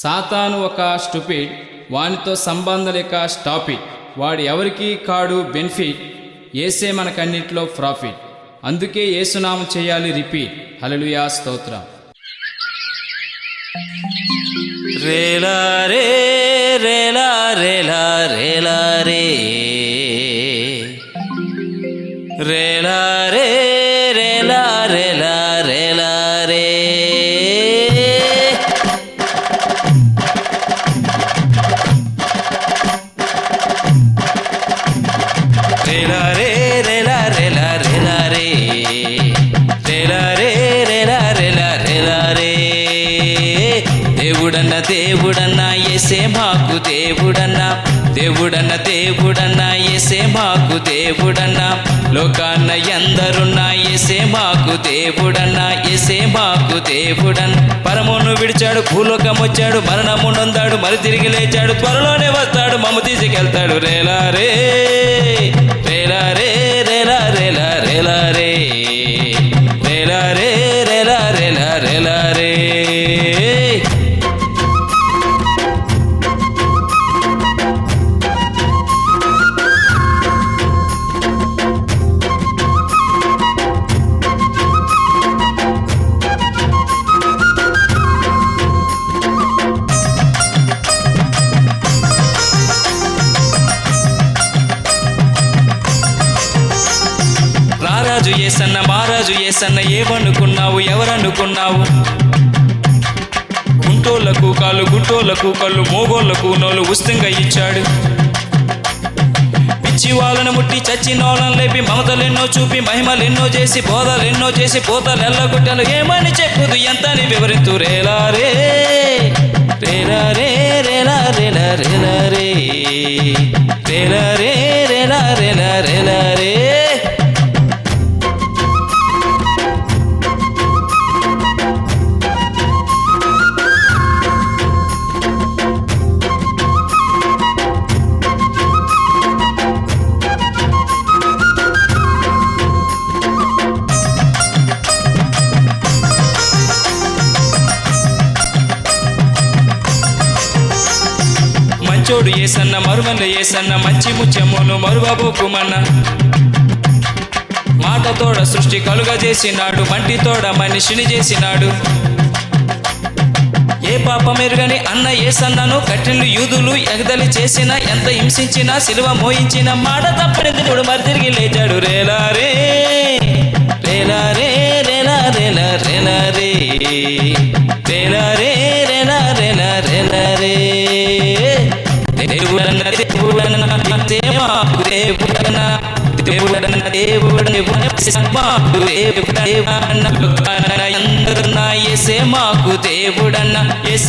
సాతాను ఒక స్టూపిడ్, వానితో సంబంధం లేక స్టాప్ ఇట్. వాడు ఎవరికి కాడు బెనిఫిట్, యేసే మనకన్నిట్లో ప్రాఫిట్. అందుకే యేసునామం చేయాలి రిపీట్. హల్లెలూయా, స్తోత్రం. రేలా రే రేలా రేలా రేలా రే రేలా రే రేలా రేలా రేలా రే రేలా రే రేలా రేలా రేలా రే రేలా రే రేలా రేలా రేలా రే దేవుడన్న దేవుడన్న యేసే మాకు దేవుడన్న, దేవుడన్న దేవుడన్న యేసే మాకు దేవుడన్న, లోకాన్న ఎందరున్నా యేసే మాకు దేవుడన్న, యేసే మాకు దేవుడన్న. పరమును విడిచాడు, భూలోకం వచ్చాడు, మరణము నొందాడు, మరి తిరిగి లేచాడు, త్వరలోనే వస్తాడు, మమ్ము తీసుకెళ్తాడు. రేలా రే రేలా రే రేలా రేలా రేలా రే రేలా రే రేలా రేలా రేలా రే. రారాజు యేసన్న మారాజు యేసన్న, ఏమనుకున్నావు ఎవరనుకున్నావు? గుంటోళ్లకు కాళ్ళు గుంటోళ్లకు కళ్ళు, మోగోళ్లకు నోలు ఉచితంగా ఇచ్చాడు. పిచ్చి వాళ్ళను ముట్టి చచ్చినోళ్ళను లేపి, మమతలెన్నో చూపి, మహిమలెన్నో చేసి, బోధలెన్నో చేసి, పోతలెల్లగొట్టాను. ఏమని చెప్పుదు ఎంతని వివరింతు. రేలా రే రేలా రే రేలా రేలా రేలా రే రేలా రే రేలా రేలా రేలా రే. మంచోడు యేసన్న మరుమల్ల యేసన్న, మంచి ముత్యమును మరువబోకుమన్న. మాటతోడ సృష్టి కలుగ చేసినాడు, మంటితోడ మనిషిని చేసినాడు. ఏ పాపమెరుగని అన్న యేసన్నను కఠినులు యూదులు ఎగదలి చేసిన, ఎంత హింసించినా సిలువ మోయించిన, మాట తప్పని దేవుడు మరి తిరిగి లేచాడు. రేలా రే రేలా రే రేలా రేలా రేలా రే రేలా రే రేలా రేలా రేలా రే. దేవుడన్న దేవుడన్న మాకు దేవుడన్న, దేవుడన్న దేవుడన్న మాకు దేవుడన్న, యేసే మాకు దేవుడన్న, యేసే